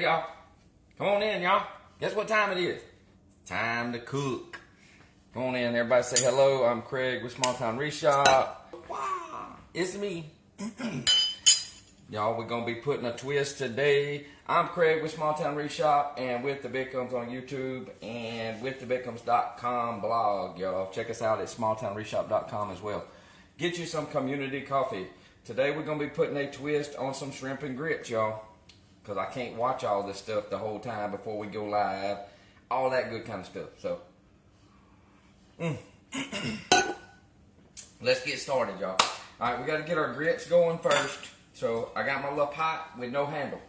Hey, y'all. Come on in, y'all. Guess what time it is? Time to cook. Come on in, everybody say hello. I'm Craig with Small Town Wreath Shop. Wow, it's me. Y'all, we're going to be putting a twist today. I'm Craig with Small Town Wreath Shop and with the Bickhams on YouTube and with the Bickhams.com blog, y'all. Check us out at smalltownwreathshop.com as well. Get you some community coffee. Today we're going to be putting a twist on some shrimp and grits, y'all. Because I can't watch all this stuff the whole time before we go live. All that good kind of stuff. So, let's get started, y'all. All right, we got to get our grits going first. So, I got my little pot with no handle.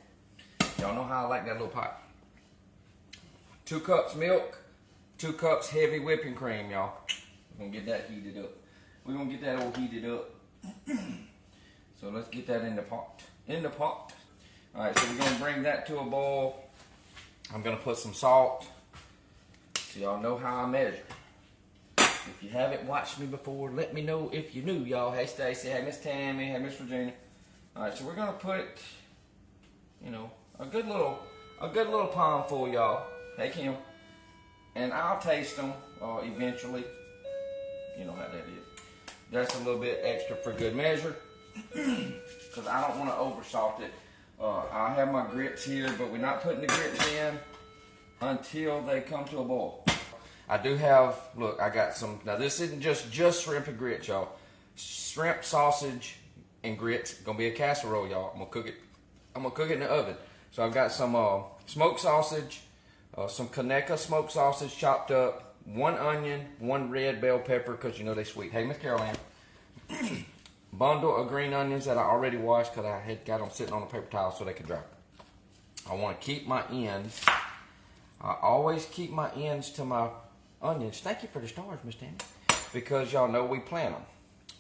Y'all know how I like that little pot. 2 cups milk, 2 cups heavy whipping cream, y'all. We're going to get that heated up. We're going to get that all heated up. So, let's get that in the pot. Alright, so we're going to bring that to a boil. I'm going to put some salt. So y'all know how I measure. If you haven't watched me before, let me know if you knew, y'all. Hey Stacy, hey Miss Tammy, hey Miss Virginia. Alright, so we're going to put, a good little palm full, y'all. Hey Kim. And I'll taste them eventually. You know how that is. That's a little bit extra for good measure. Because I don't want to over salt it. I have my grits here, but we're not putting the grits in until they come to a boil. I do have, look, I got some, now this isn't just shrimp and grits, y'all. Shrimp, sausage, and grits. It's going to be a casserole, y'all. I'm going to cook it in the oven. So I've got some smoked sausage, some Conecuh smoked sausage chopped up, 1 onion, 1 red bell pepper, because you know they're sweet. Hey, Miss Caroline. Bundle of green onions that I already washed because I had got them sitting on a paper towel so they could dry. I want to keep my ends. I always keep my ends to my onions. Thank you for the stars, Miss Tammy. Because y'all know we plant them.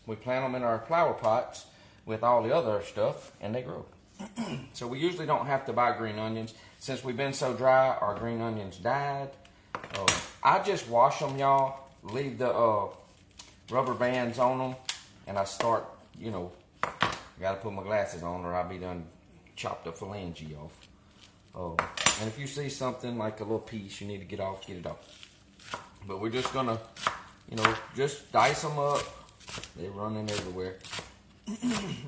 We plant them in our flower pots with all the other stuff and they grow. So we usually don't have to buy green onions. Since we've been so dry, our green onions died. I just wash them, y'all. Leave the rubber bands on them. And I start, I got to put my glasses on or I'll be done chopped the phalange off. And if you see something like a little piece you need to get off, get it off. But we're just going to, just dice them up. They're running everywhere.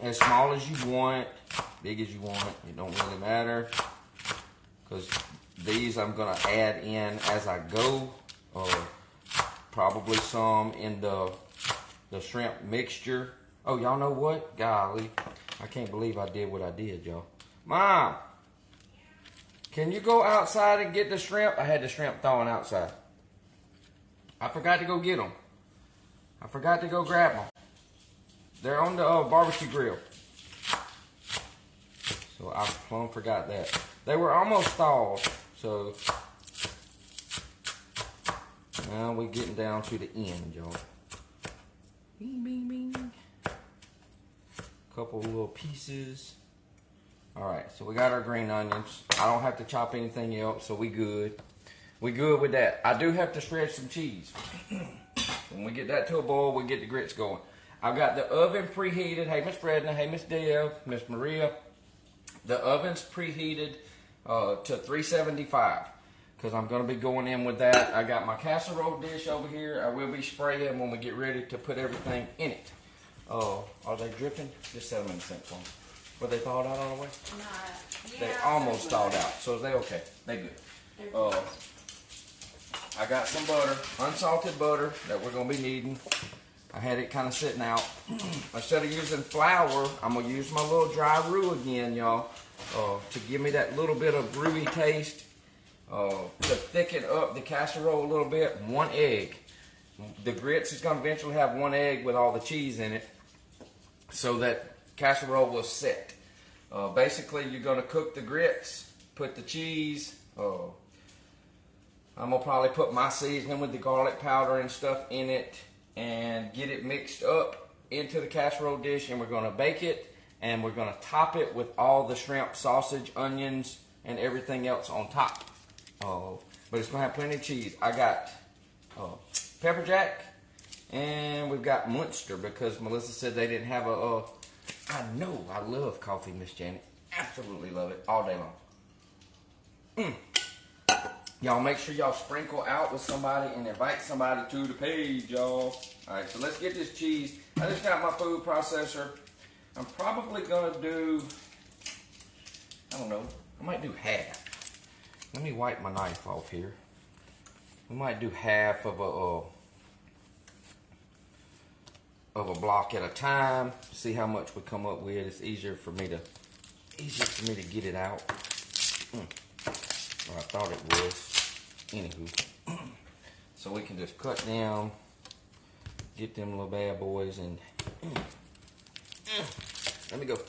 As small as you want, big as you want. It don't really matter. Because these I'm going to add in as I go. Probably some in the shrimp mixture. Oh, y'all know what? Golly. I can't believe I did what I did, y'all. Mom! Can you go outside and get the shrimp? I had the shrimp thawing outside. I forgot to go get them. I forgot to go grab them. They're on the barbecue grill. So I plumb forgot that. They were almost thawed. So now we're getting down to the end, y'all. Bing, bing, bing. Couple little pieces. Alright, so we got our green onions. I don't have to chop anything else, so we good. We good with that. I do have to shred some cheese. When we get that to a boil, we get the grits going. I've got the oven preheated. Hey, Miss Fredna. Hey, Miss Deb. Miss Maria. The oven's preheated to 375. Because I'm going to be going in with that. I got my casserole dish over here. I will be spraying when we get ready to put everything in it. Are they dripping? Just set them in the sink for me. Were they thawed out all the way? Yeah, they almost thawed out. So they okay. They good. I got some butter. Unsalted butter that we're going to be needing. I had it kind of sitting out. Instead of using flour, I'm going to use my little dry roux again, y'all. To give me that little bit of roux-y taste. To thicken up the casserole a little bit, 1 egg. The grits is going to eventually have 1 egg with all the cheese in it, so that casserole will set. Basically, you're going to cook the grits, put the cheese. I'm going to probably put my seasoning with the garlic powder and stuff in it, and get it mixed up into the casserole dish, and we're going to bake it, and we're going to top it with all the shrimp, sausage, onions, and everything else on top. But it's going to have plenty of cheese. I got pepper jack, and we've got Munster because Melissa said they didn't have I know, I love coffee, Miss Janet. Absolutely love it all day long. Y'all make sure y'all sprinkle out with somebody and invite somebody to the page, y'all. Alright, so let's get this cheese. I just got my food processor. I'm probably gonna do, I don't know, I might do half. Let me wipe my knife off here. We might do half of a block at a time. See how much we come up with. It's easier for me to get it out. Or I thought it was. Anywho, so we can just cut down, get them little bad boys, and let me go.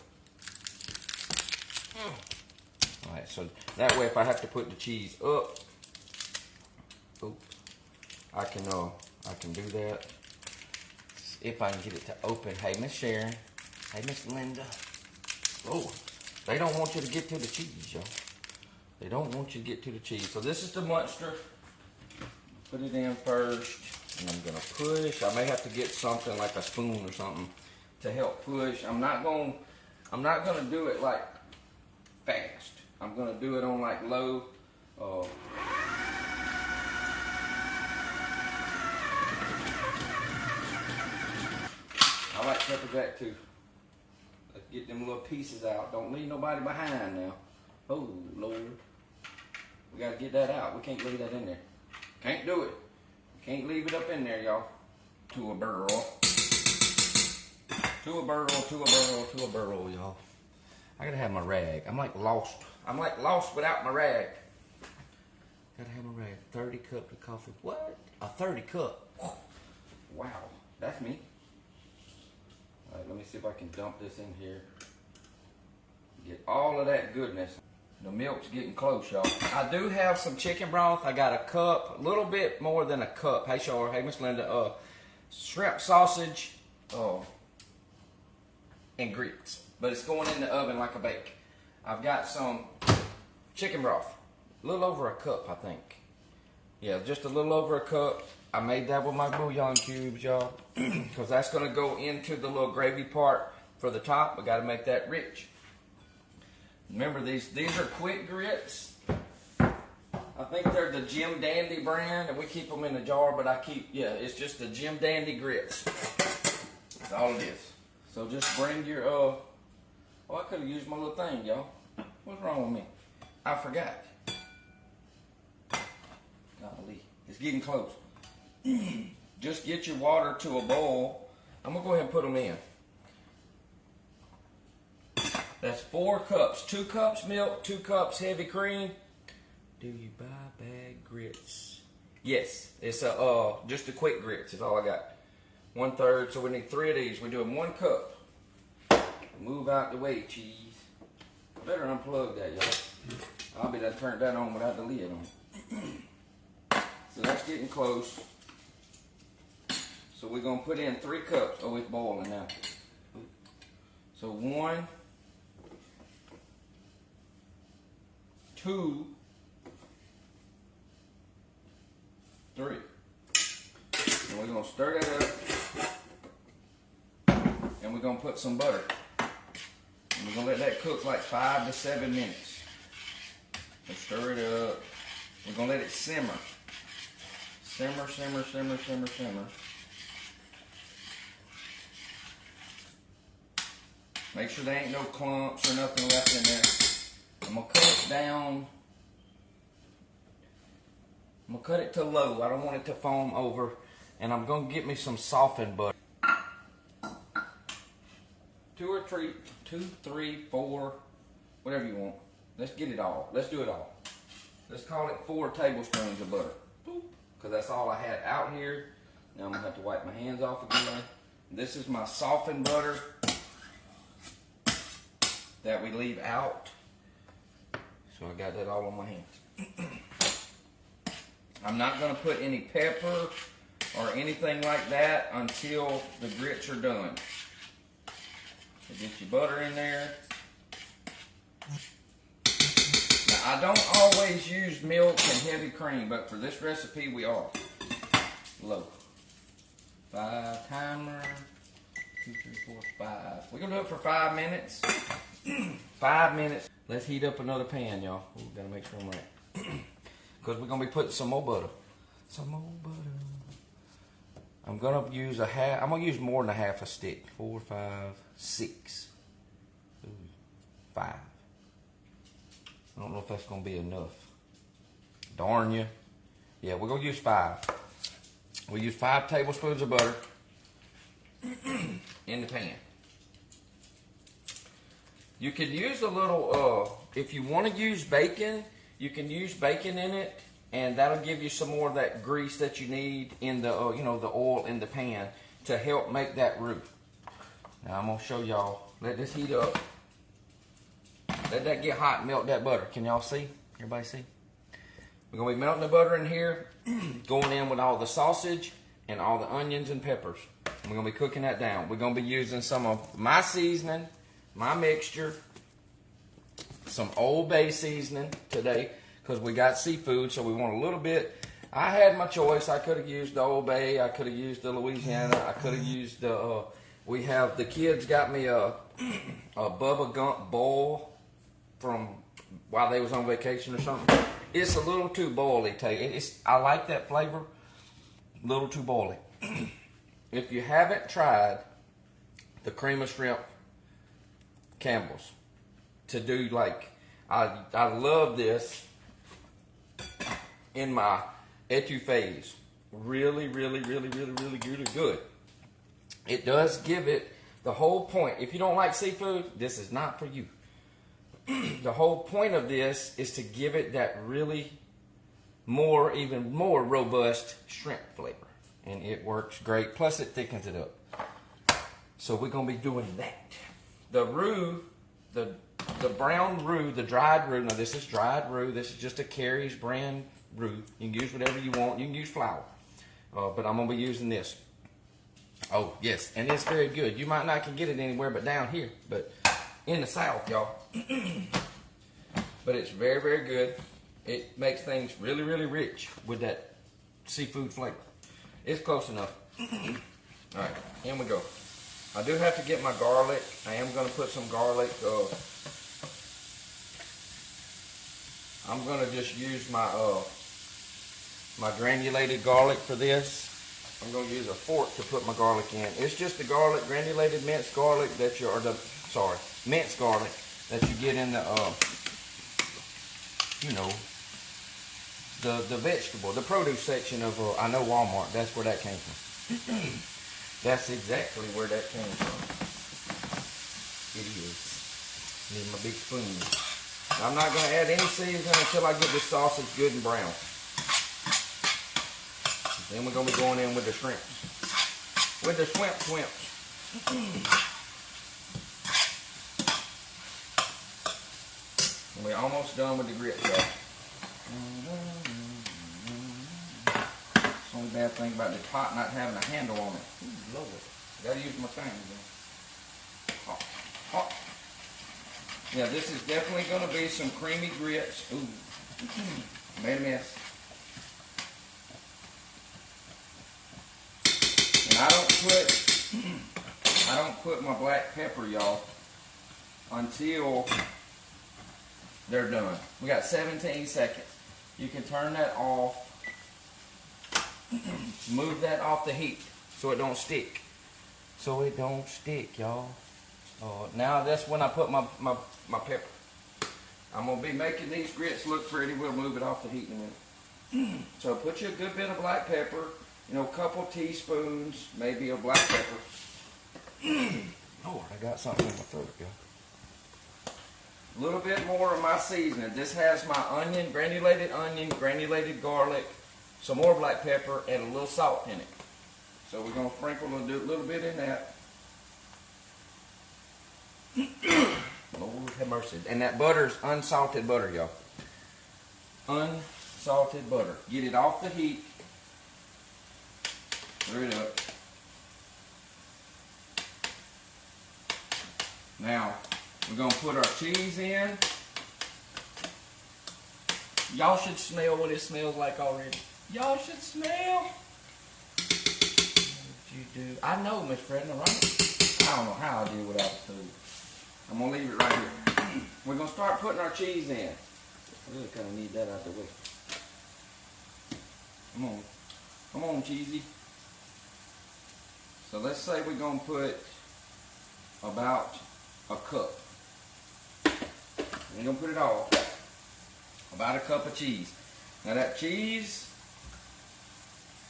All right, so that way, if I have to put the cheese up, I can do that. If I can get it to open. Hey, Miss Sharon. Hey, Miss Linda. Oh, they don't want you to get to the cheese, y'all. They don't want you to get to the cheese. So this is the Munster. Put it in first, and I'm gonna push. I may have to get something like a spoon or something to help push. I'm not gonna do it like fast. I'm gonna do it on like low. I like pepper jack too. Let's get them little pieces out. Don't leave nobody behind now. Oh Lord, we gotta get that out. We can't leave that in there. Can't do it. Can't leave it up in there, y'all. To a barrel. To a barrel, to a barrel, to a barrel, y'all. I gotta have my rag. I'm like lost. I'm like lost without my rag. Gotta have my rag. 30 cups of coffee. What? A 30 cup? Wow, that's me. All right, let me see if I can dump this in here. Get all of that goodness. The milk's getting close, y'all. I do have some chicken broth. I got a cup, a little bit more than a cup. Hey, Shar. Hey, Miss Linda. Shrimp sausage, and grits. But it's going in the oven like a bake. I've got some chicken broth. A little over a cup, I think. Yeah, just a little over a cup. I made that with my bouillon cubes, y'all. Because that's going to go into the little gravy part for the top. We got to make that rich. Remember, these are quick grits. I think they're the Jim Dandy brand, and we keep them in a jar, but it's just the Jim Dandy grits. That's all it is. So just bring your, I could have used my little thing, y'all. What's wrong with me? I forgot. Golly, it's getting close. Just get your water to a boil. I'm going to go ahead and put them in. That's 4 cups. 2 cups milk, 2 cups heavy cream. Do you buy bag grits? Yes, it's just a quick grits is all I got. 1/3, so we need 3 of these. We're doing 1 cup. Move out the way, cheese. Better unplug that, y'all. I'll be done turned that on without the lid on. So that's getting close. So we're gonna put in 3 cups. Oh, it's boiling now. So 1, 2, 3. And we're gonna stir that up. And we're gonna put some butter. And we're gonna let that cook like 5 to 7 minutes. So stir it up. We're gonna let it simmer. Simmer, simmer, simmer, simmer, simmer. Make sure there ain't no clumps or nothing left in there. I'm gonna cut it down. I'm gonna cut it to low. I don't want it to foam over. And I'm gonna get me some softened butter. 2 or 3, 2, 3, 4, whatever you want. Let's get it all. Let's do it all. Let's call it 4 tablespoons of butter. Because that's all I had out here. Now I'm gonna have to wipe my hands off again. This is my softened butter that we leave out. So I got that all on my hands. I'm not gonna put any pepper or anything like that until the grits are done. So get your butter in there. Now I don't always use milk and heavy cream, but for this recipe we are. Low. 5 timer. 2, 3, 4, 5. We're gonna do it for 5 minutes. 5 minutes. Let's heat up another pan, y'all. We gotta make sure I'm right. because we're gonna be putting some more butter. Some more butter. I'm gonna use a half. I'm gonna use more than a half a stick. 4, 5, 6. Ooh, 5. I don't know if that's gonna be enough. Darn you. Yeah, we're gonna use 5. We use 5 tablespoons of butter in the pan. You can use a little, if you want to use bacon, you can use bacon in it, and that'll give you some more of that grease that you need in the, the oil in the pan to help make that roux. Now I'm gonna show y'all. Let this heat up. Let that get hot and melt that butter. Can y'all see? Everybody see? We're gonna be melting the butter in here, going in with all the sausage and all the onions and peppers. We're gonna be cooking that down. We're gonna be using some of my seasoning, my mixture, some Old Bay seasoning today because we got seafood, so we want a little bit. I had my choice. I could have used the Old Bay. I could have used the Louisiana. I could have used the. The kids got me a Bubba Gump boil from while they was on vacation or something. It's a little too boily. I like that flavor. A little too boily. If you haven't tried the cream of shrimp Campbell's to do like, I love this in my etouffees. Really, really, really, really, really, really good. It does give it the whole point. If you don't like seafood, this is not for you. The whole point of this is to give it that really even more robust shrimp flavor. And it works great. Plus it thickens it up. So we're going to be doing that. The roux, the brown roux, the dried roux. Now this is dried roux. This is just a Carrie's brand roux. You can use whatever you want. You can use flour. But I'm going to be using this. Oh, yes. And it's very good. You might not can get it anywhere but down here. But in the South, y'all. But it's very, very good. It makes things really, really rich with that seafood flavor. It's close enough. Alright, here we go. I do have to get my garlic. I am going to put some garlic. I'm going to just use my my granulated garlic for this. I'm going to use a fork to put my garlic in. It's just the garlic, granulated minced garlic that you, minced garlic that you get in the, the vegetable, the produce section of, I know Walmart, that's where that came from. That's exactly where that came from. It is. Need my big spoon. Now, I'm not going to add any seasoning until I get this sausage good and brown. Then we're going to be going in with the shrimps. With the shrimps. And we're almost done with the grits, y'all. The only bad thing about the pot not having a handle on it. Ooh, Lord. Gotta use my thing again. Hot. Yeah, this is definitely gonna be some creamy grits. Ooh. Made a mess. And I don't put my black pepper, y'all, until they're done. We got 17 seconds. You can turn that off. Move that off the heat so it don't stick. So it don't stick, y'all. Now that's when I put my pepper. I'm going to be making these grits look pretty. We'll move it off the heat in a minute. So put you a good bit of black pepper. A couple teaspoons, maybe of black pepper. Oh, I got something in my throat, y'all. A little bit more of my seasoning. This has my onion, granulated garlic, some more black pepper, and a little salt in it. So we're going to sprinkle a little bit in that. Lord have mercy. And that butter's unsalted butter, y'all. Unsalted butter. Get it off the heat. Stir it up. Now, we're going to put our cheese in. Y'all should smell what it smells like already. Y'all should smell. What you do? I know, Miss Fredna, right? I don't know how I do without the food. I'm going to leave it right here. We're going to start putting our cheese in. I really kind of need that out the way. Come on. Come on, cheesy. So let's say we're going to put about a cup. We ain't going to put it all. About a cup of cheese. Now that cheese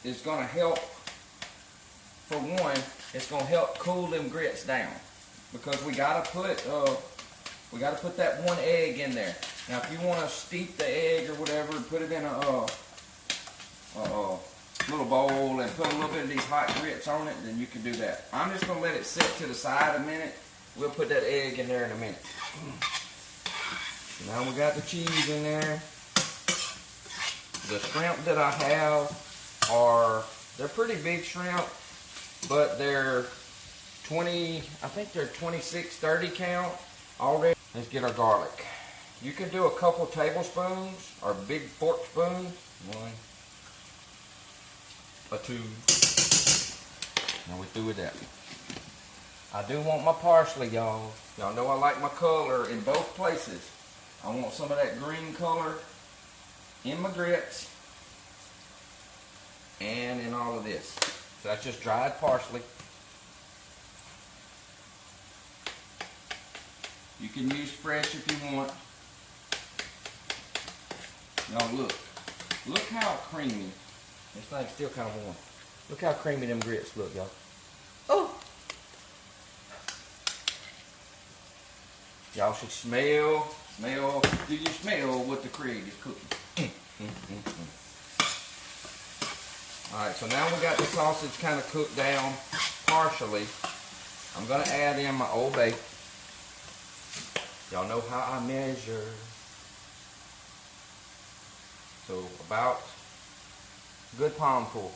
is going to help, for one, it's going to help cool them grits down. Because we got to put that one egg in there. Now if you want to steep the egg or whatever and put it in a little bowl and put a little bit of these hot grits on it, then you can do that. I'm just going to let it sit to the side a minute. We'll put that egg in there in a minute. Now we got the cheese in there. The shrimp that I have they're pretty big shrimp, but they're 20, I think they're 26, 30 count already. Let's get our garlic. You can do a couple tablespoons or big fork spoons. 1 or 2. Now we're through with that. I do want my parsley, y'all. Y'all know I like my color in both places. I want some of that green color in my grits and in all of this. So that's just dried parsley. You can use fresh if you want. Y'all look how creamy. This thing's still kind of warm. Look how creamy them grits look, y'all. Oh! Y'all should smell. Do you smell what the Craig is cooking? Alright, so now we got the sausage kind of cooked down partially. I'm going to add in my Old Bay. Y'all know how I measure. So about a good palmful.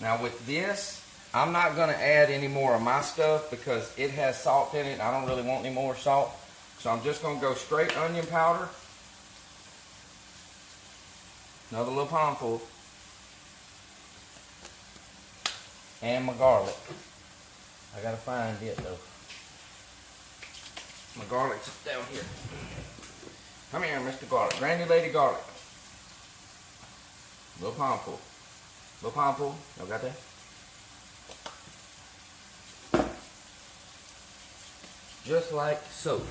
Now with this, I'm not going to add any more of my stuff because it has salt in it. I don't really want any more salt. So I'm just going to go straight onion powder. Another little palmful. And my garlic. I got to find it though. My garlic's down here. Come here, Mr. Garlic. Granulated garlic. Little palmful. Little palmful. Y'all got that? Just like so.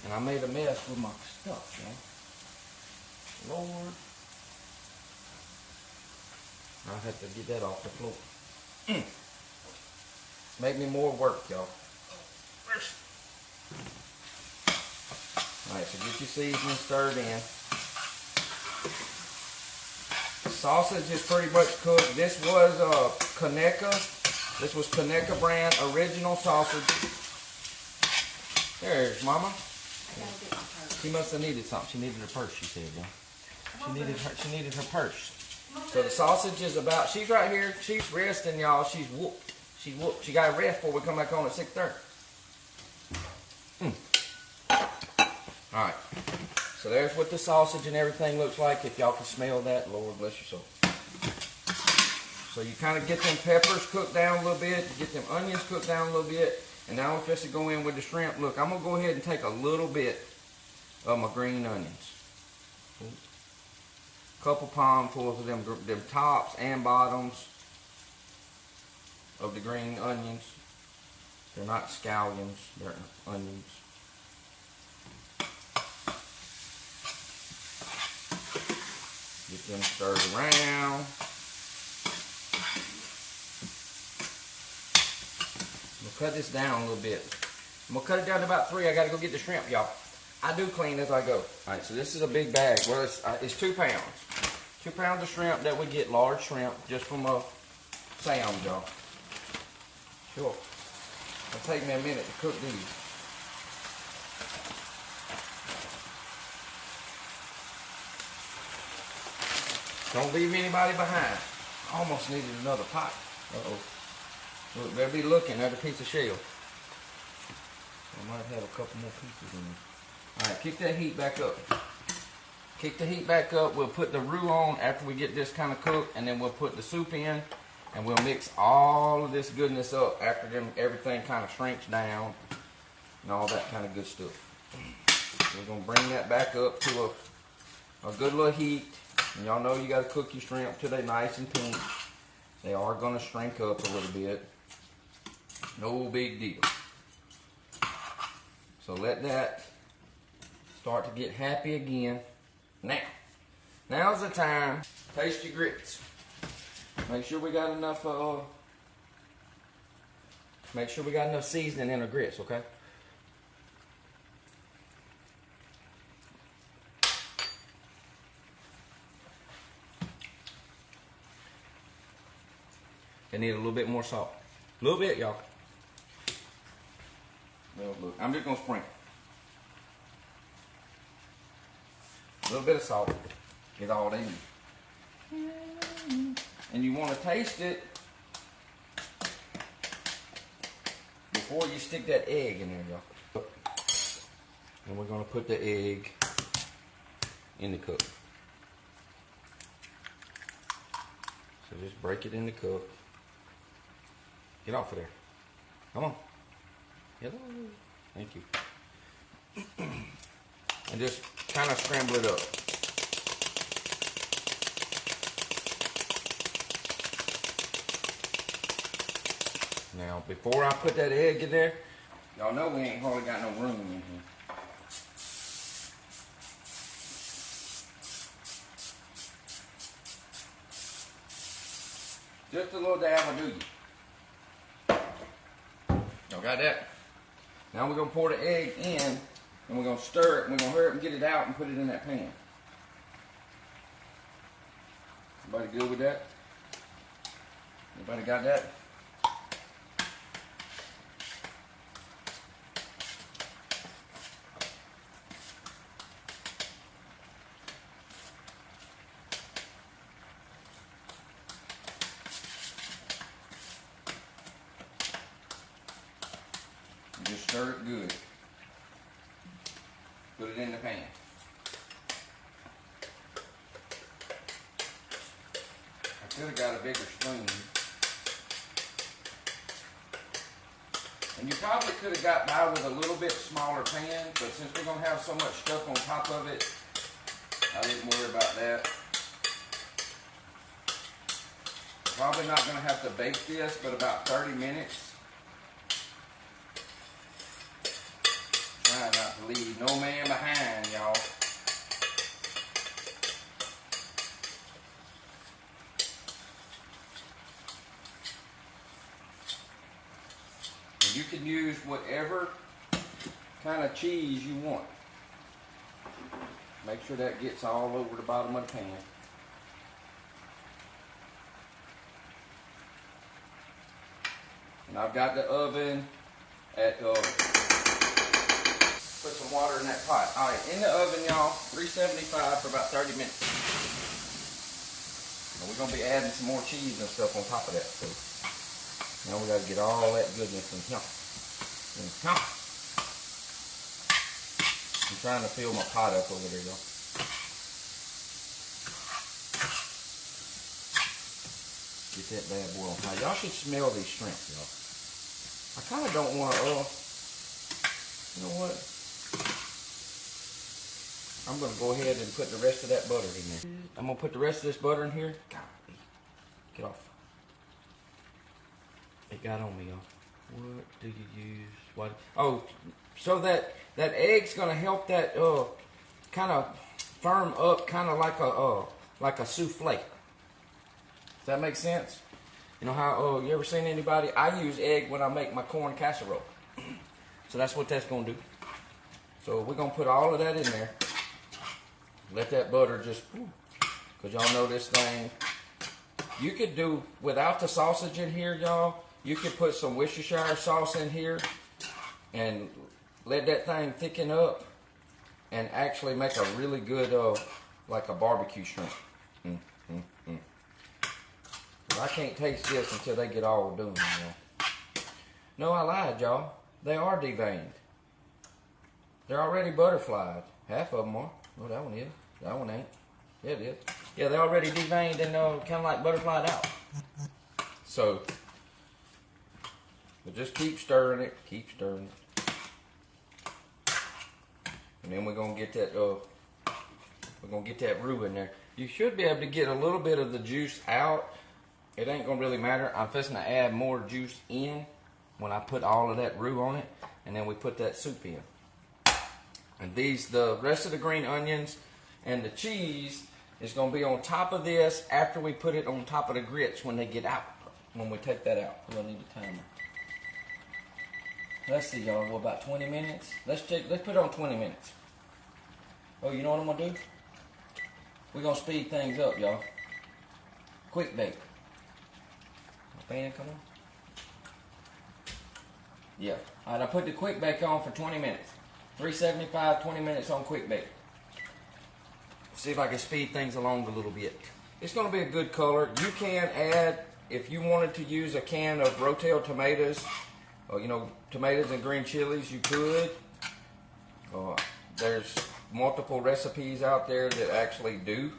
And I made a mess with my stuff, man. Lord. I'll have to get that off the floor. Make me more work, y'all. Alright, so get your seasoning stirred in. The sausage is pretty much cooked. This was Conecuh. This was Conecuh brand original sausage. There's Mama. She must have needed something. She needed her purse, she said, y'all. She needed her purse. So the sausage is about, she's right here. She's resting, y'all. She's whooped. She's whooped. She got to rest before we come back on at 6:30. Alright. So there's what the sausage and everything looks like. If y'all can smell that, Lord bless your soul. So you kind of get them peppers cooked down a little bit. Get them onions cooked down a little bit. And now I'm just to go in with the shrimp. Look, I'm going to go ahead and take a little bit of my green onions. Couple palmfuls of them tops and bottoms of the green onions. They're not scallions, they're onions. Get them stirred around. I'm going to cut this down a little bit. I'm going to cut it down to about 3. I got to go get the shrimp, y'all. I do clean as I go. Alright, so this is a big bag. Well, it's 2 pounds. 2 pounds of shrimp that we get, large shrimp, just from a sound, y'all. Sure. It'll take me a minute to cook these. Don't leave anybody behind. I almost needed another pot. Uh-oh. Look, they'll be looking at a piece of shell. I might have a couple more pieces in there. Alright, kick that heat back up. Kick the heat back up. We'll put the roux on after we get this kind of cooked, and then we'll put the soup in, and we'll mix all of this goodness up after everything kind of shrinks down and all that kind of good stuff. We're gonna bring that back up to a good little heat. And y'all know you gotta cook your shrimp till they're nice and pink. They are gonna shrink up a little bit. No big deal. So let that start to get happy again. Now's the time. Taste your grits. Make sure we got enough seasoning in the grits, okay? They need a little bit more salt. A little bit, y'all. Look, I'm just gonna sprinkle. A little bit of salt is all they need. And you want to taste it before you stick that egg in there, y'all. And we're gonna put the egg in the cup. So just break it in the cup. Get off of there. Come on. Hello. Thank you. And just kind of scramble it up. Now, before I put that egg in there, y'all know we ain't hardly got no room in here. Just a little dab will do you. Y'all got that? Now we're going to pour the egg in, and we're going to stir it, and we're going to hurry up and get it out and put it in that pan. Everybody good with that? Everybody got that? Just stir it good. Put it in the pan. I could have got a bigger spoon. And you probably could have got by with a little bit smaller pan, but since we're going to have so much stuff on top of it, I didn't worry about that. Probably not going to have to bake this, but about 30 minutes. Try not to leave no man behind, y'all. And you can use whatever kind of cheese you want. Make sure that gets all over the bottom of the pan. And I've got the oven at put some water in that pot. All right, in the oven, y'all, 375 for about 30 minutes. And we're going to be adding some more cheese and stuff on top of that. So now we got to get all that goodness in here. I'm trying to fill my pot up over there, y'all. Get that bad boy on high. Y'all should smell these shrimp, y'all. I kind of don't want to, you know what? I'm going to go ahead and put the rest of that butter in there. I'm going to put the rest of this butter in here. Golly. Get off. It got on me, y'all. What do you use? What? Oh, so that egg's going to help that kind of firm up, kind of like a souffle. Does that make sense? You know how, you ever seen anybody? I use egg when I make my corn casserole. So that's what that's going to do. So we're going to put all of that in there. Let that butter just, because y'all know this thing. You could do, without the sausage in here, y'all, you could put some Worcestershire sauce in here and let that thing thicken up and actually make a really good, like a barbecue shrimp. I can't taste this until they get all done, y'all. No, I lied, y'all. They are deveined. They're already butterflied. Half of them are. Oh, that one is. That one ain't. Yeah, it is. Yeah, they're already deveined and kind of like butterflied out. So, but just keep stirring it. Keep stirring it. And then we're gonna get that roux in there. You should be able to get a little bit of the juice out. It ain't gonna really matter. I'm fixing to add more juice in when I put all of that roux on it, and then we put that soup in. And the rest of the green onions and the cheese is gonna be on top of this after we put it on top of the grits when they get out. When we take that out, we'll need a timer. Let's see, y'all. Well, about 20 minutes. Let's put it on 20 minutes. Oh, you know what I'm gonna do? We're gonna speed things up, y'all. Quick bake. My fan, come on. Yeah. All right, I put the quick bake on for 20 minutes. 375, 20 minutes on quick bake. See if I can speed things along a little bit. It's gonna be a good color. You can add, if you wanted to use a can of Rotel tomatoes, or tomatoes and green chilies, you could. There's multiple recipes out there that actually do.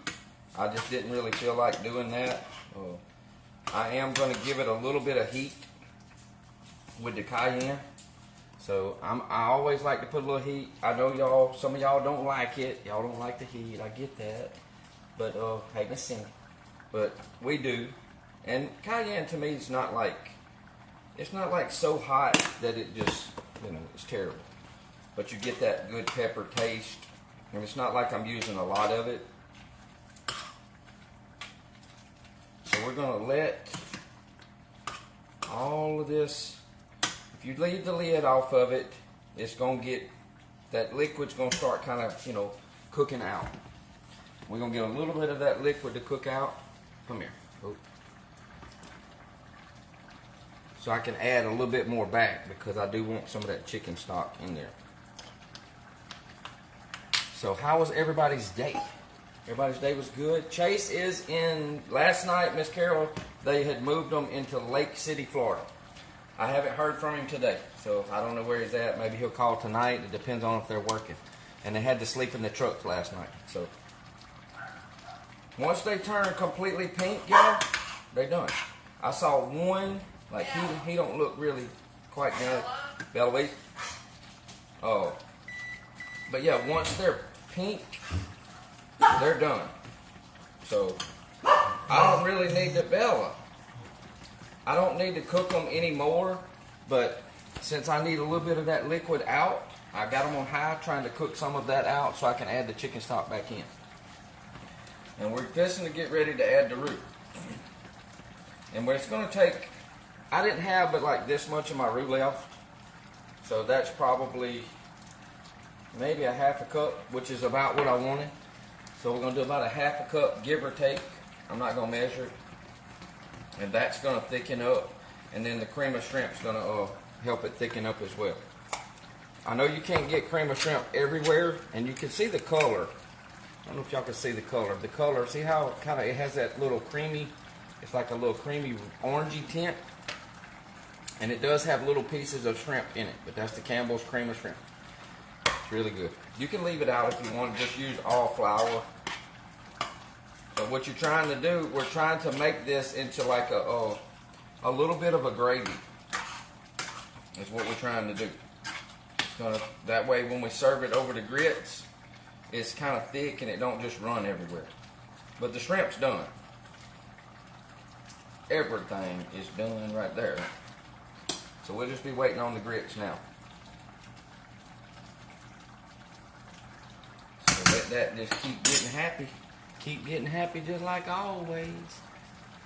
I just didn't really feel like doing that. I am going to give it a little bit of heat with the cayenne. So I always like to put a little heat. I know some of y'all don't like it. Y'all don't like the heat. I get that. But hey, listen. But we do. And cayenne to me is not like, it's not like so hot that it just, it's terrible. But you get that good pepper taste. And it's not like I'm using a lot of it. So we're going to let all of this, if you leave the lid off of it, it's going to get, that liquid's going to start kind of, cooking out. We're going to get a little bit of that liquid to cook out. Come here. Oh. So I can add a little bit more back because I do want some of that chicken stock in there. So how was everybody's day? Everybody's day was good. Chase is in, last night, Miss Carol, they had moved them into Lake City, Florida. I haven't heard from him today, so I don't know where he's at. Maybe he'll call tonight. It depends on if they're working. And they had to sleep in the truck last night. So once they turn completely pink, y'all, they're done. I saw one, like he don't look really quite done. Bellaway. Oh. But yeah, once they're pink, they're done. So I don't really need the Bella. I don't need to cook them anymore, but since I need a little bit of that liquid out, I got them on high trying to cook some of that out so I can add the chicken stock back in. And we're fixing to get ready to add the roux. And what it's going to take, I didn't have but like this much of my roux left, so that's probably maybe a half a cup, which is about what I wanted. So we're going to do about a half a cup, give or take. I'm not going to measure it. And that's going to thicken up. And then the cream of shrimp is going to help it thicken up as well. I know you can't get cream of shrimp everywhere, and you can see the color. I don't know if y'all can see the color. The color, see how kind of it has that little creamy, it's like a little creamy orangey tint. And it does have little pieces of shrimp in it, but that's the Campbell's cream of shrimp. It's really good. You can leave it out if you want to just use all flour. But what you're trying to do, we're trying to make this into like a little bit of a gravy. Is what we're trying to do. That way when we serve it over the grits, it's kind of thick and it don't just run everywhere. But the shrimp's done. Everything is done right there. So we'll just be waiting on the grits now. So let that just keep getting happy. Keep getting happy just like always.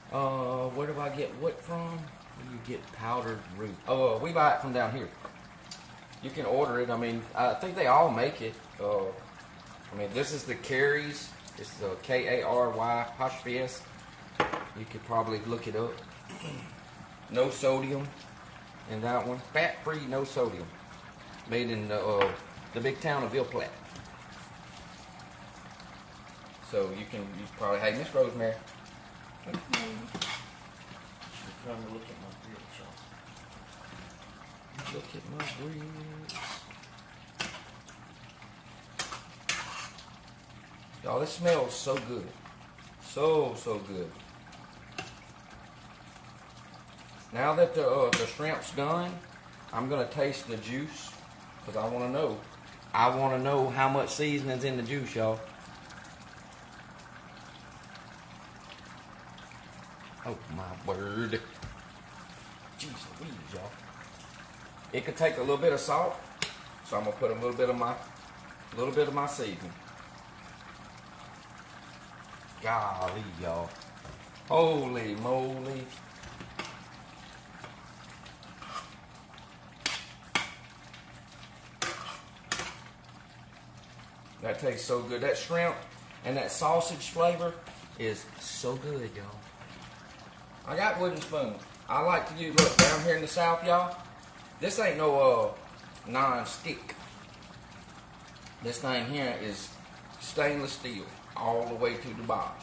Where do I get what from? Where do you get powdered roux? Oh, we buy it from down here. You can order it. I mean, I think they all make it. I mean, this is the Carries. It's the K-A-R-Y''S. You could probably look it up. No sodium in that one. Fat-free, no sodium. Made in the big town of Ville Platte. So you probably, hey, Miss Rosemary. I'm trying to look at my grits. Look at my grits. Y'all, this smells so good. So good. Now that the shrimp's done, I'm going to taste the juice because I want to know I want to know how much seasoning's in the juice, y'all. Oh my word. Jeez Louise, y'all. It could take a little bit of salt, so I'm gonna put a little bit of my seasoning. Golly, y'all. Holy moly. That tastes so good. That shrimp and that sausage flavor is so good, y'all. I got wooden spoons. I like to use, look, down here in the South, y'all, this ain't no non-stick. This thing here is stainless steel all the way to the bottom.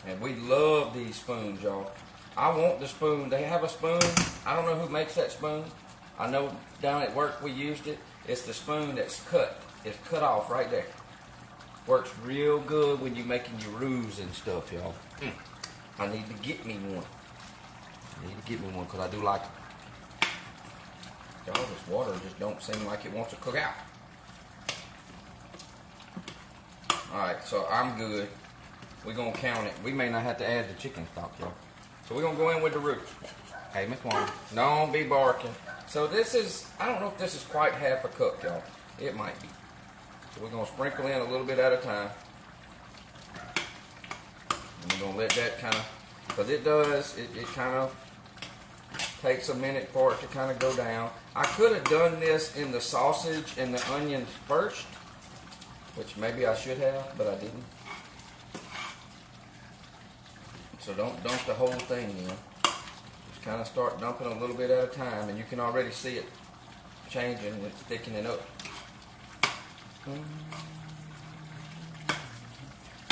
And we love these spoons, y'all. I want the spoon. They have a spoon. I don't know who makes that spoon. I know down at work we used it. It's the spoon that's cut. It's cut off right there. Works real good when you're making your roux and stuff, y'all. I need to get me one. Because I do like it. Y'all, this water just don't seem like it wants to cook out. Alright, so I'm good. We're going to count it. We may not have to add the chicken stock, y'all. So we're going to go in with the roux. Hey, Miss Wanda, don't be barking. So this is, I don't know if this is quite half a cup, y'all. It might be. So we're going to sprinkle in a little bit at a time. And we're going to let that kind of, because it does, it kind of takes a minute for it to kind of go down. I could have done this in the sausage and the onions first, which maybe I should have, but I didn't. So don't dump the whole thing in. Just kind of start dumping a little bit at a time, and you can already see it changing and it's thickening up.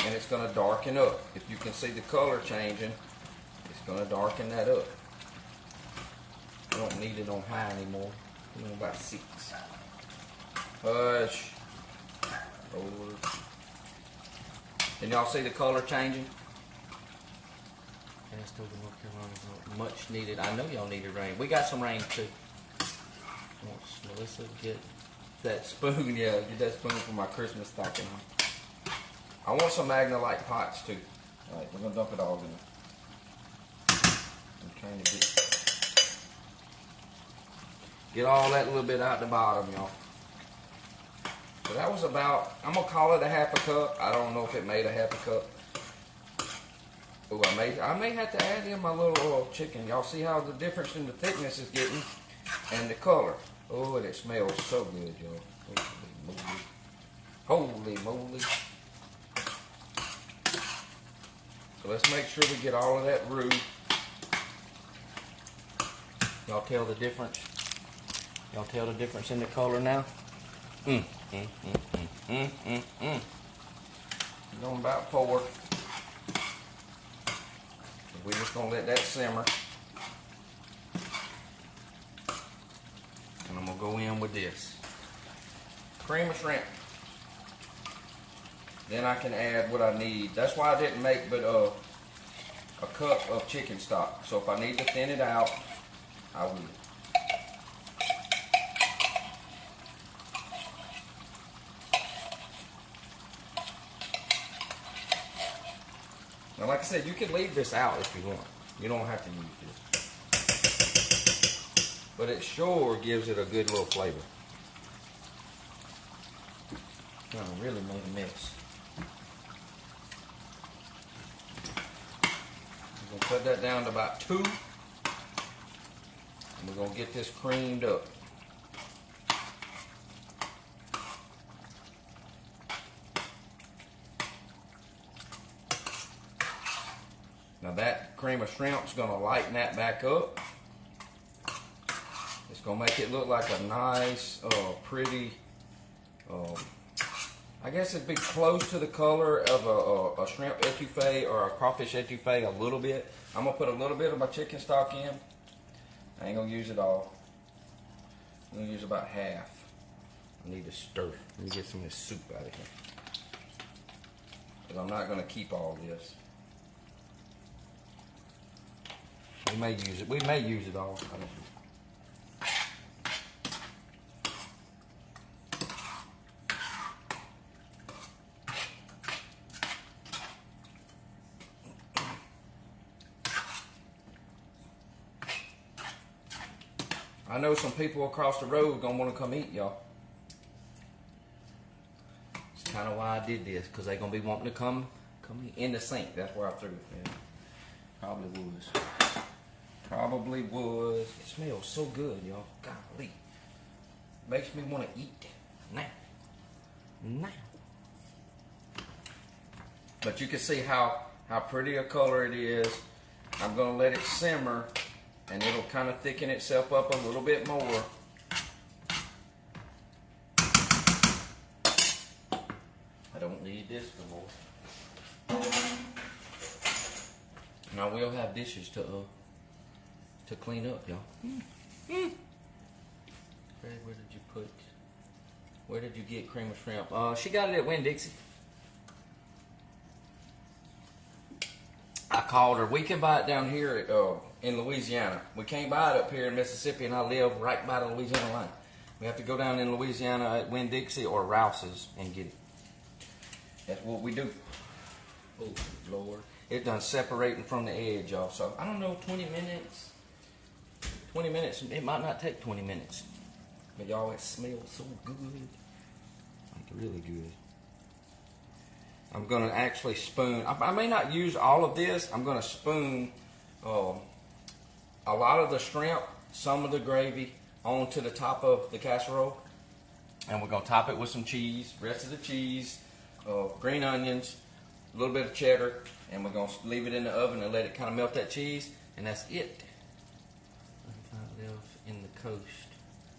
And it's going to darken up. If you can see the color changing, it's going to darken that up. I don't need it on high anymore. I'm on about 6. Hush. Over. Can y'all see the color changing? Much needed. I know y'all needed rain. We got some rain too. Once Melissa get that spoon, yeah, get that spoon for my Christmas stocking. I want some Magna-like pots too. Alright, we're gonna dump it all in there. I'm trying to get all that little bit out the bottom, y'all. So that was about, I'm gonna call it a half a cup. I don't know if it made a half a cup. Ooh, I may have to add in my little chicken. Y'all see how the difference in the thickness is getting and the color. Oh, and it smells so good, y'all. Holy moly. So let's make sure we get all of that roux. Y'all tell the difference? Y'all tell the difference in the color now? We're going about 4. We're just going to let that simmer. And I'm going to go in with this. Cream of shrimp. Then I can add what I need. That's why I didn't make but a cup of chicken stock. So if I need to thin it out, I will. Now, like I said, you can leave this out if you want. You don't have to use this. But it sure gives it a good little flavor. Gonna really make a mess. We're gonna cut that down to about 2. And we're gonna get this creamed up. Now that cream of shrimp is going to lighten that back up. It's going to make it look like a nice, pretty, I guess it'd be close to the color of a shrimp etouffee or a crawfish etouffee a little bit. I'm going to put a little bit of my chicken stock in. I ain't going to use it all. I'm going to use about half. I need to stir. Let me get some of this soup out of here. Because I'm not going to keep all this. We may use it. We may use it all. I don't know. I know some people across the road gonna want to come eat, y'all. It's kind of why I did this, because they gonna be wanting to come eat in the sink. That's where I threw it. Yeah. Probably was. It smells so good, y'all. Golly. Makes me want to eat now. But you can see how pretty a color it is. I'm going to let it simmer, and it'll kind of thicken itself up a little bit more. I don't need this no more. Now we'll have dishes to clean up, y'all. Fred, where did you get cream of shrimp? She got it at Winn-Dixie. I called her. We can buy it down here in Louisiana. We can't buy it up here in Mississippi, and I live right by the Louisiana line. We have to go down in Louisiana at Winn-Dixie or Rouse's and get it. That's what we do. Oh, Lord. It's done separating from the edge, y'all. So, I don't know, 20 minutes. 20 minutes. It might not take 20 minutes. But y'all, it smells so good. Like, really good. I'm going to actually spoon. I may not use all of this. I'm going to spoon a lot of the shrimp, some of the gravy, onto the top of the casserole. And we're going to top it with some cheese, rest of the cheese, green onions, a little bit of cheddar, and we're going to leave it in the oven and let it kind of melt that cheese, and that's it. If I live in the coast.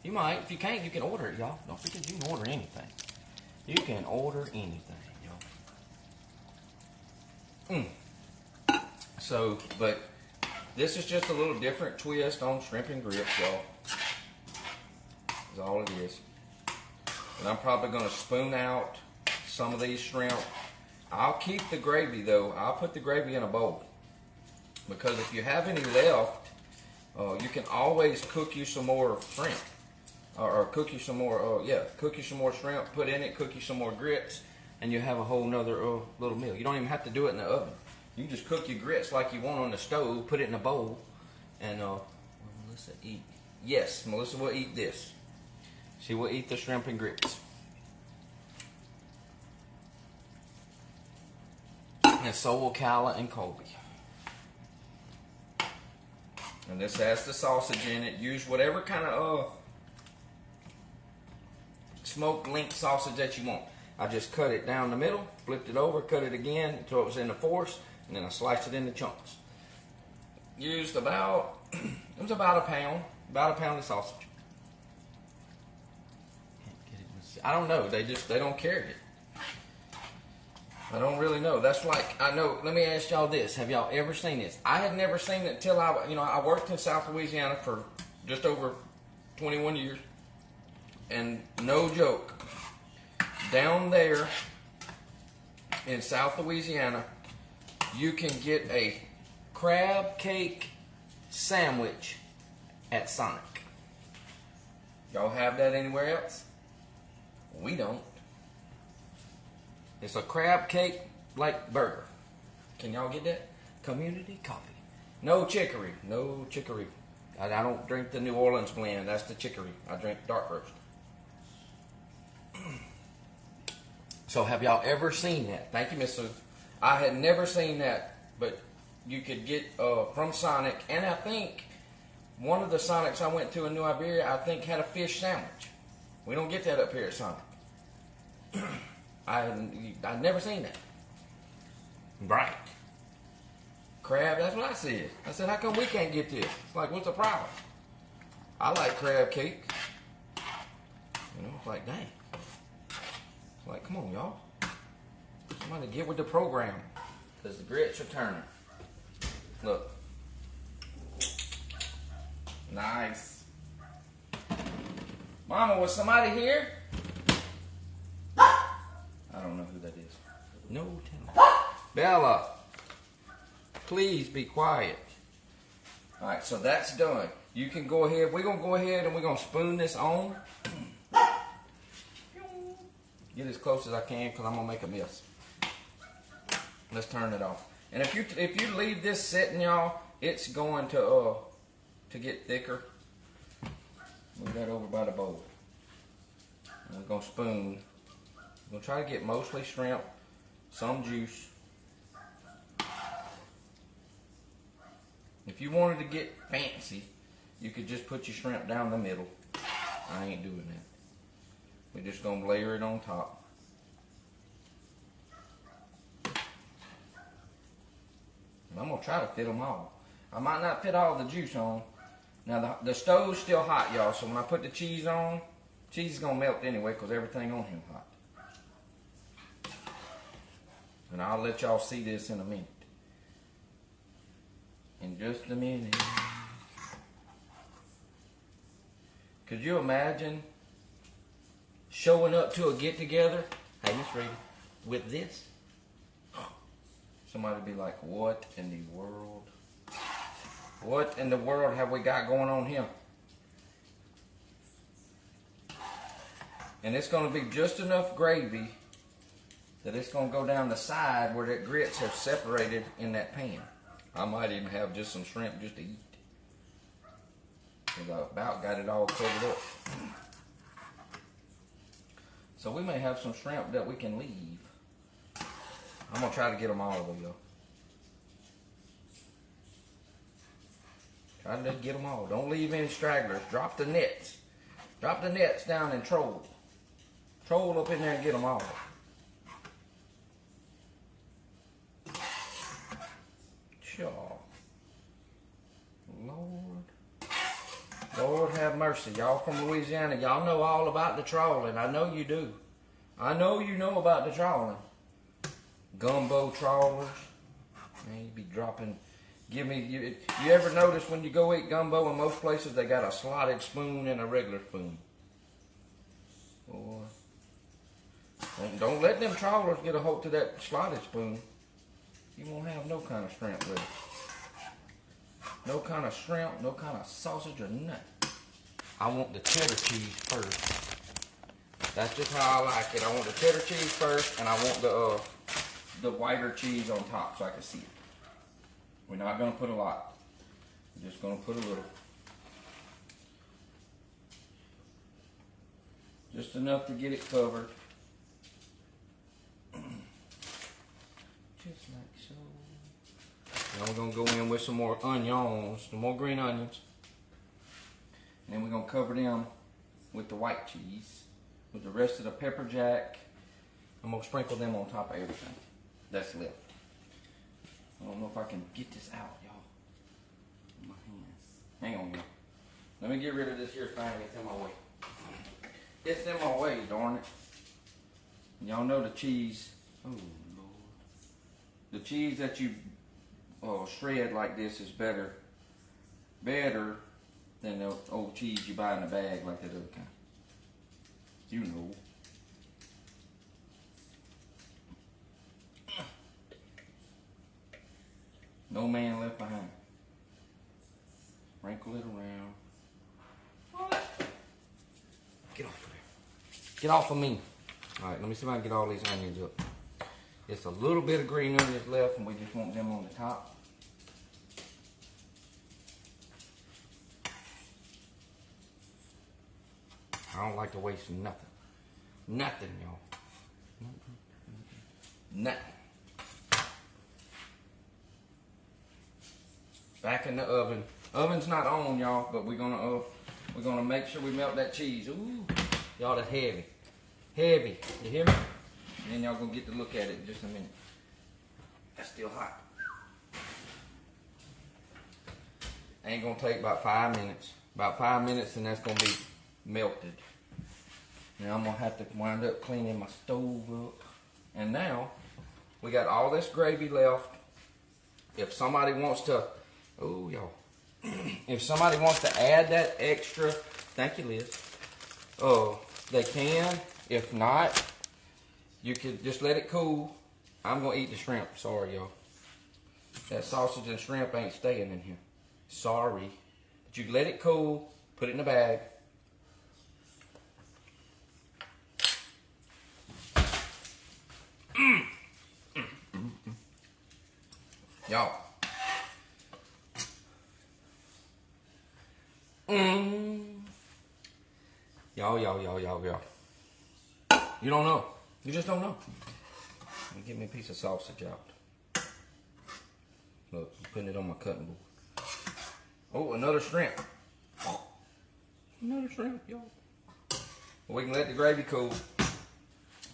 You might. If you can't, you can order it, y'all. Don't forget, you can order anything. You can order anything. So, but this is just a little different twist on shrimp and grits, y'all. That's all it is. And I'm probably going to spoon out some of these shrimp. I'll keep the gravy, though. I'll put the gravy in a bowl. Because if you have any left, you can always cook you some more shrimp. Or cook you some more, cook you some more shrimp, put in it, cook you some more grits. And you have a whole nother little meal. You don't even have to do it in the oven. You can just cook your grits like you want on the stove, put it in a bowl, and will Melissa eat? Yes, Melissa will eat this. She will eat the shrimp and grits. And so will Kyla and Colby. And this has the sausage in it. Use whatever kind of smoked link sausage that you want. I just cut it down the middle, flipped it over, cut it again until it was in the force, and then I sliced it into chunks. Used about, it was about a pound of sausage. Can't get it. I don't know, they don't carry it. I don't really know. That's like, I know, let me ask y'all this. Have y'all ever seen this? I had never seen it until I worked in South Louisiana for just over 21 years. And no joke. Down there in South Louisiana, you can get a crab cake sandwich at Sonic. Y'all have that anywhere else? We don't. It's a crab cake like burger. Can y'all get that? Community coffee. No chicory. No chicory. I don't drink the New Orleans blend. That's the chicory. I drink dark roast. So have y'all ever seen that? Thank you, Miss Sue. I had never seen that, but you could get from Sonic, and I think one of the Sonics I went to in New Iberia, I think had a fish sandwich. We don't get that up here at Sonic. I'd never seen that. Right. Crab, that's what I said. I said, how come we can't get this? It's like, what's the problem? I like crab cake. You know, it's like, dang. Like, come on, y'all. Somebody get with the program. Because the grits are turning. Look. Nice. Mama, was somebody here? I don't know who that is. No telling. Bella, please be quiet. Alright, so that's done. You can go ahead. We're going to go ahead and we're going to spoon this on. Get as close as I can because I'm going to make a mess. Let's turn it off. And if you leave this sitting, y'all, it's going to get thicker. Move that over by the bowl. And we're gonna spoon. We're gonna try to get mostly shrimp, some juice. If you wanted to get fancy, you could just put your shrimp down the middle. I ain't doing that. We're just gonna layer it on top. And I'm gonna try to fit them all. I might not fit all the juice on. Now the stove's still hot, y'all, so when I put the cheese on, cheese is gonna melt anyway because everything on here hot. And I'll let y'all see this in a minute. In just a minute. Could you imagine showing up to a get-together, hey Miss Rita, with this? Somebody would be like, what in the world? What in the world have we got going on here? And it's going to be just enough gravy that it's going to go down the side where that grits have separated in that pan. I might even have just some shrimp just to eat. Because I about got it all covered up. So we may have some shrimp that we can leave. I'm going to try to get them all of them, though. Try to get them all. Don't leave any stragglers. Drop the nets. Drop the nets down and troll. Troll up in there and get them all. Sure. Lord have mercy. Y'all from Louisiana, y'all know all about the trawling. I know you do. I know you know about the trawling. Gumbo trawlers. Man, you be dropping. Give me. You ever notice when you go eat gumbo in most places they got a slotted spoon and a regular spoon? Boy. Don't let them trawlers get a hold to that slotted spoon. You won't have no kind of shrimp with it. No kind of shrimp, no kind of sausage or nothing. I want the cheddar cheese first. That's just how I like it. I want the cheddar cheese first, and I want the whiter cheese on top so I can see it. We're not going to put a lot. We're just going to put a little. Just enough to get it covered. Just like so. Now we're going to go in with some more onions, some more green onions. And then we're going to cover them with the white cheese, with the rest of the pepper jack. I'm going to sprinkle them on top of everything that's left. I don't know if I can get this out, y'all. In my hand. Hang on, y'all. Let me get rid of this here thing. It's in my way. It's in my way, darn it. Y'all know the cheese. Oh, Lord. The cheese that you shred like this is better than the old cheese you buy in a bag like that other kind. You know. No man left behind. Sprinkle it around. What? Get off of there. Get off of me. Alright, let me see if I can get all these onions up. Just a little bit of green onions left, and we just want them on the top. I don't like to waste nothing. Nothing, y'all. Nothing. Back in the oven. Oven's not on, y'all, but we're gonna make sure we melt that cheese. Ooh, y'all, that's heavy. Heavy. You hear me? And then y'all gonna get to look at it in just a minute. That's still hot. Ain't gonna take about 5 minutes. About 5 minutes and that's gonna be melted. Now I'm gonna have to wind up cleaning my stove up. And now we got all this gravy left. If somebody wants to, oh y'all, if somebody wants to add that extra, thank you Liz, they can. If not, you could just let it cool. I'm gonna eat the shrimp, sorry y'all. That sausage and shrimp ain't staying in here. Sorry. But you let it cool, put it in a bag. Y'all. Y'all. You don't know. You just don't know. Give me a piece of sausage out. Look, I'm putting it on my cutting board. Oh, another shrimp. Another shrimp, y'all. We can let the gravy cool.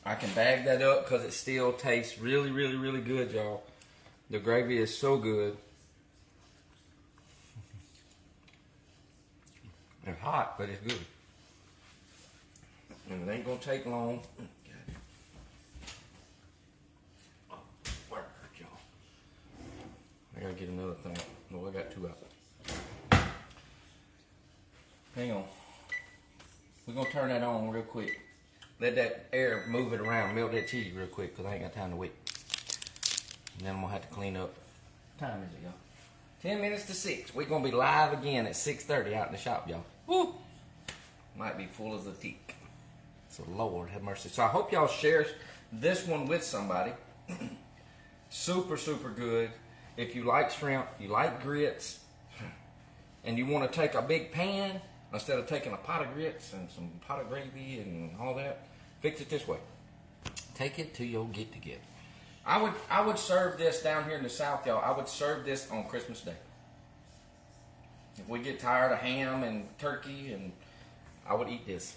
I can bag that up because it still tastes really good, y'all. The gravy is so good. It's hot, but it's good. And it ain't gonna take long. Oh, word, y'all. I gotta get another thing. No, I got two out. Hang on. We're gonna turn that on real quick. Let that air move it around, melt that cheese real quick, because I ain't got time to wait. And then I'm gonna have to clean up. What time is it, y'all? 10 minutes to 6. We're gonna be live again at 6:30 out in the shop, y'all. Woo! Might be full as a teak. So Lord have mercy. So I hope y'all share this one with somebody. Super good. If you like shrimp, you like grits, and you want to take a big pan instead of taking a pot of grits and some pot of gravy and all that, fix it this way. Take it to your get together. I would serve this down here in the South, y'all. I would serve this on Christmas Day. If we get tired of ham and turkey, and I would eat this.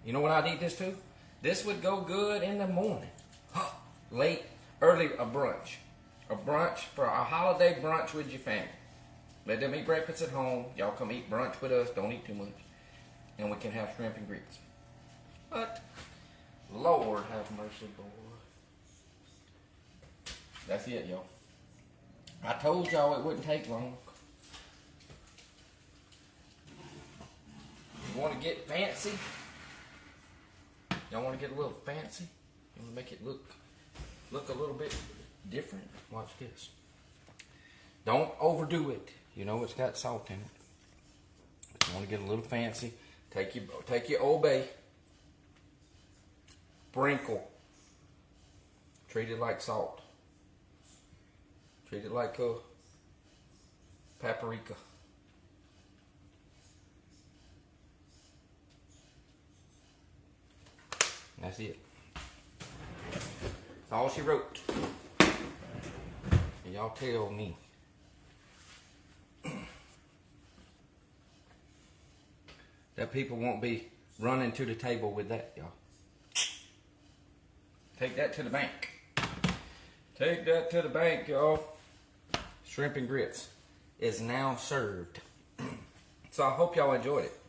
You know what I'd eat this too? This would go good in the morning. Late, early, a brunch. A brunch for a holiday brunch with your family. Let them eat breakfast at home. Y'all come eat brunch with us. Don't eat too much. And we can have shrimp and grits. But, Lord have mercy, boy. That's it, y'all. I told y'all it wouldn't take long. You want to get fancy? Y'all want to get a little fancy? You want to make it look a little bit different? Watch this. Don't overdo it. You know it's got salt in it. But you want to get a little fancy? Take your Old Bay. Sprinkle. Treat it like salt. Treat it like paprika. That's it. That's all she wrote. And y'all tell me. That people won't be running to the table with that, y'all. Take that to the bank. Take that to the bank, y'all. Shrimp and grits is now served. So I hope y'all enjoyed it.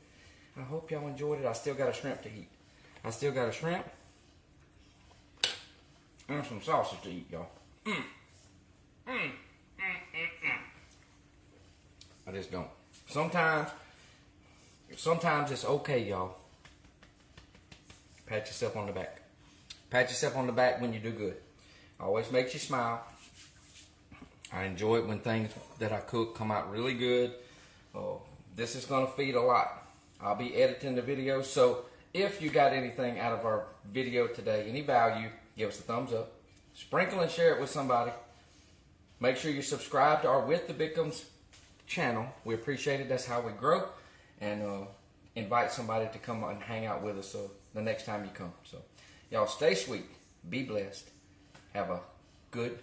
I still got a shrimp to eat. I still got a shrimp and some sausage to eat, y'all. I just don't. Sometimes it's okay, y'all. Pat yourself on the back. Pat yourself on the back when you do good. Always makes you smile. I enjoy it when things that I cook come out really good. This is going to feed a lot. I'll be editing the video, so if you got anything out of our video today, any value, give us a thumbs up. Sprinkle and share it with somebody. Make sure you subscribe to our With the Bickhams channel. We appreciate it. That's how we grow. And invite somebody to come and hang out with us the next time you come. So, y'all stay sweet. Be blessed. Have a good